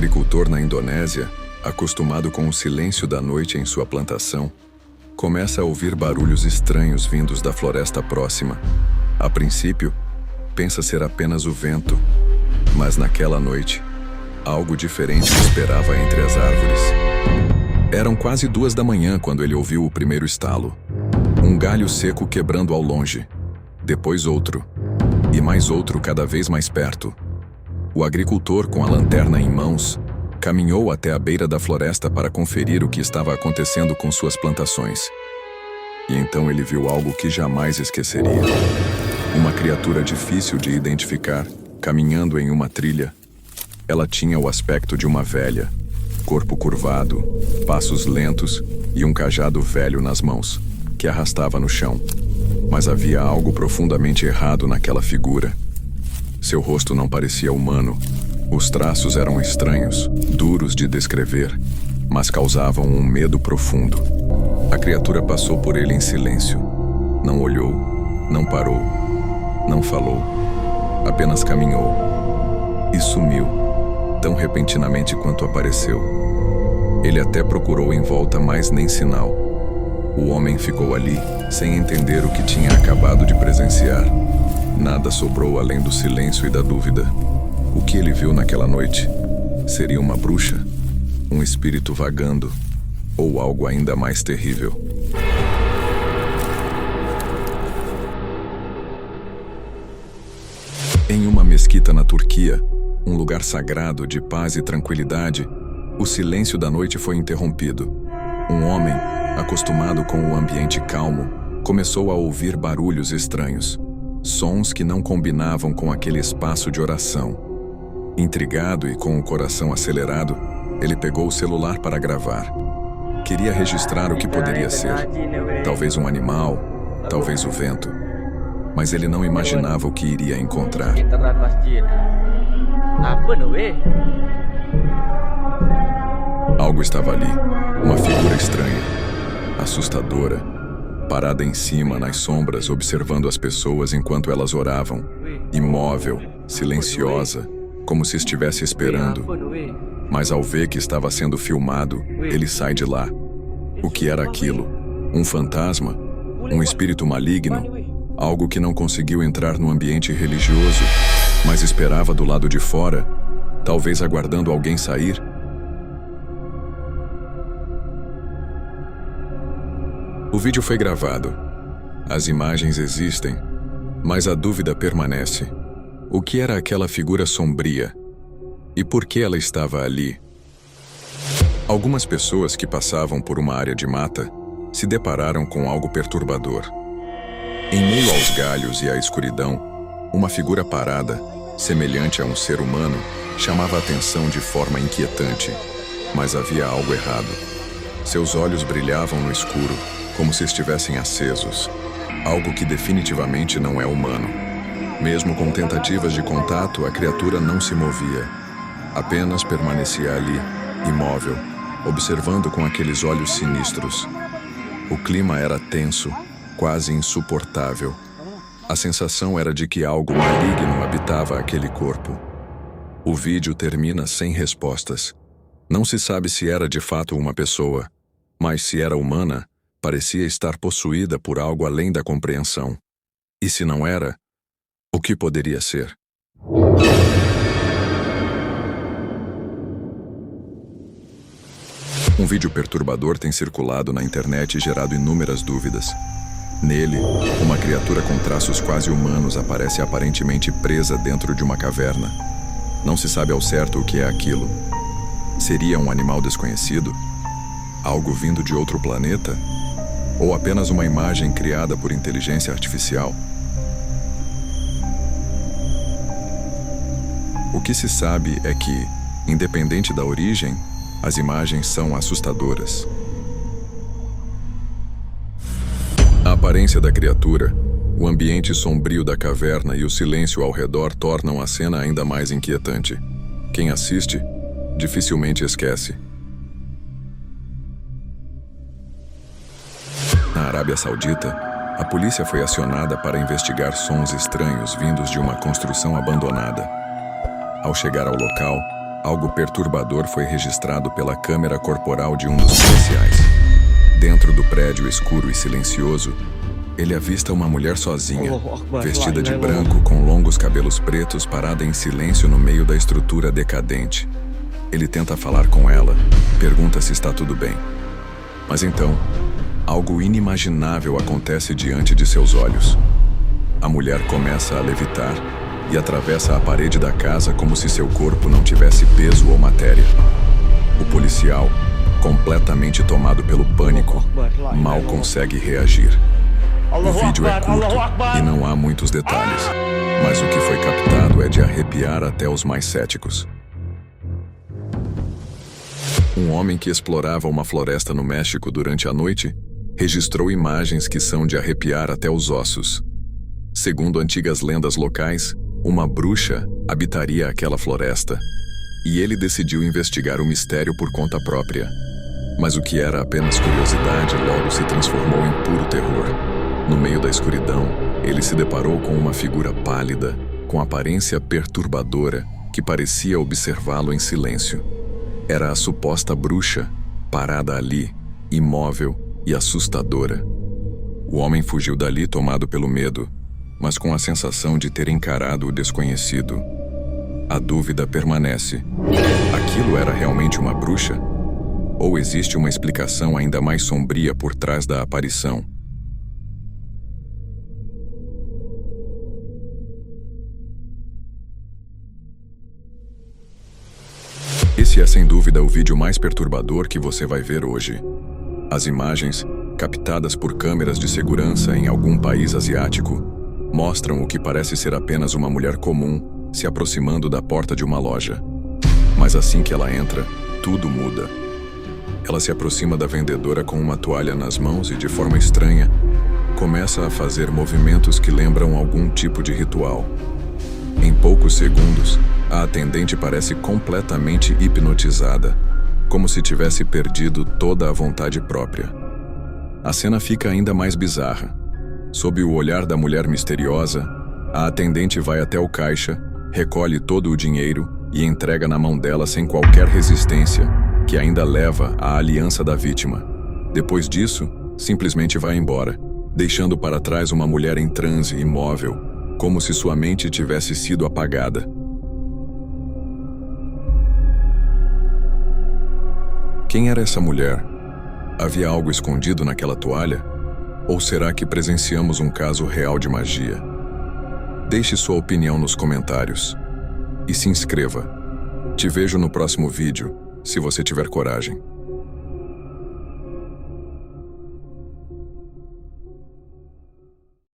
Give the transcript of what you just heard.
agricultor na Indonésia, acostumado com o silêncio da noite em sua plantação, começa a ouvir barulhos estranhos vindos da floresta próxima. A princípio, pensa ser apenas o vento, mas naquela noite, algo diferente o esperava entre as árvores. Eram quase 2 da manhã quando ele ouviu o primeiro estalo. Um galho seco quebrando ao longe, depois outro, e mais outro cada vez mais perto. O agricultor, com a lanterna em mãos, caminhou até a beira da floresta para conferir o que estava acontecendo com suas plantações. E então ele viu algo que jamais esqueceria. Uma criatura difícil de identificar, caminhando em uma trilha. Ela tinha o aspecto de uma velha, corpo curvado, passos lentos e um cajado velho nas mãos, que arrastava no chão. Mas havia algo profundamente errado naquela figura. Seu rosto não parecia humano. Os traços eram estranhos, duros de descrever, mas causavam um medo profundo. A criatura passou por ele em silêncio. Não olhou, não parou, não falou. Apenas caminhou. E sumiu, tão repentinamente quanto apareceu. Ele até procurou em volta, mas nem sinal. O homem ficou ali, sem entender o que tinha acabado de presenciar. Nada sobrou além do silêncio e da dúvida. O que ele viu naquela noite? Seria uma bruxa? Um espírito vagando? Ou algo ainda mais terrível? Em uma mesquita na Turquia, um lugar sagrado de paz e tranquilidade, o silêncio da noite foi interrompido. Um homem, acostumado com o ambiente calmo, começou a ouvir barulhos estranhos. Sons que não combinavam com aquele espaço de oração. Intrigado e com o coração acelerado, ele pegou o celular para gravar. Queria registrar o que poderia ser. Talvez um animal, talvez o vento. Mas ele não imaginava o que iria encontrar. Algo estava ali, uma figura estranha, assustadora, parada em cima, nas sombras, observando as pessoas enquanto elas oravam. Imóvel, silenciosa, como se estivesse esperando. Mas ao ver que estava sendo filmado, ele sai de lá. O que era aquilo? Um fantasma? Um espírito maligno? Algo que não conseguiu entrar no ambiente religioso, mas esperava do lado de fora, talvez aguardando alguém sair? O vídeo foi gravado. As imagens existem, mas a dúvida permanece. O que era aquela figura sombria? E por que ela estava ali? Algumas pessoas que passavam por uma área de mata se depararam com algo perturbador. Em meio aos galhos e à escuridão, uma figura parada, semelhante a um ser humano, chamava a atenção de forma inquietante. Mas havia algo errado. Seus olhos brilhavam no escuro, como se estivessem acesos, algo que definitivamente não é humano. Mesmo com tentativas de contato, a criatura não se movia. Apenas permanecia ali, imóvel, observando com aqueles olhos sinistros. O clima era tenso, quase insuportável. A sensação era de que algo maligno habitava aquele corpo. O vídeo termina sem respostas. Não se sabe se era de fato uma pessoa, mas se era humana, parecia estar possuída por algo além da compreensão. E se não era, o que poderia ser? Um vídeo perturbador tem circulado na internet e gerado inúmeras dúvidas. Nele, uma criatura com traços quase humanos aparece aparentemente presa dentro de uma caverna. Não se sabe ao certo o que é aquilo. Seria um animal desconhecido? Algo vindo de outro planeta? Ou apenas uma imagem criada por inteligência artificial? O que se sabe é que, independente da origem, as imagens são assustadoras. A aparência da criatura, o ambiente sombrio da caverna e o silêncio ao redor tornam a cena ainda mais inquietante. Quem assiste, dificilmente esquece. Na Arábia Saudita, a polícia foi acionada para investigar sons estranhos vindos de uma construção abandonada. Ao chegar ao local, algo perturbador foi registrado pela câmera corporal de um dos policiais. Dentro do prédio escuro e silencioso, ele avista uma mulher sozinha, vestida de branco com longos cabelos pretos, parada em silêncio no meio da estrutura decadente. Ele tenta falar com ela, pergunta se está tudo bem. Mas então, algo inimaginável acontece diante de seus olhos. A mulher começa a levitar e atravessa a parede da casa como se seu corpo não tivesse peso ou matéria. O policial, completamente tomado pelo pânico, mal consegue reagir. O vídeo é curto e não há muitos detalhes, mas o que foi captado é de arrepiar até os mais céticos. Um homem que explorava uma floresta no México durante a noite registrou imagens que são de arrepiar até os ossos. Segundo antigas lendas locais, uma bruxa habitaria aquela floresta, e ele decidiu investigar o mistério por conta própria. Mas o que era apenas curiosidade logo se transformou em puro terror. No meio da escuridão, ele se deparou com uma figura pálida, com aparência perturbadora, que parecia observá-lo em silêncio. Era a suposta bruxa, parada ali, imóvel e assustadora. O homem fugiu dali tomado pelo medo, mas com a sensação de ter encarado o desconhecido. A dúvida permanece. Aquilo era realmente uma bruxa? Ou existe uma explicação ainda mais sombria por trás da aparição? Esse é sem dúvida o vídeo mais perturbador que você vai ver hoje. As imagens, captadas por câmeras de segurança em algum país asiático, mostram o que parece ser apenas uma mulher comum se aproximando da porta de uma loja. Mas assim que ela entra, tudo muda. Ela se aproxima da vendedora com uma toalha nas mãos e, de forma estranha, começa a fazer movimentos que lembram algum tipo de ritual. Em poucos segundos, a atendente parece completamente hipnotizada, como se tivesse perdido toda a vontade própria. A cena fica ainda mais bizarra. Sob o olhar da mulher misteriosa, a atendente vai até o caixa, recolhe todo o dinheiro e entrega na mão dela sem qualquer resistência, que ainda leva à aliança da vítima. Depois disso, simplesmente vai embora, deixando para trás uma mulher em transe, imóvel, como se sua mente tivesse sido apagada. Quem era essa mulher? Havia algo escondido naquela toalha? Ou será que presenciamos um caso real de magia? Deixe sua opinião nos comentários. E se inscreva. Te vejo no próximo vídeo, se você tiver coragem.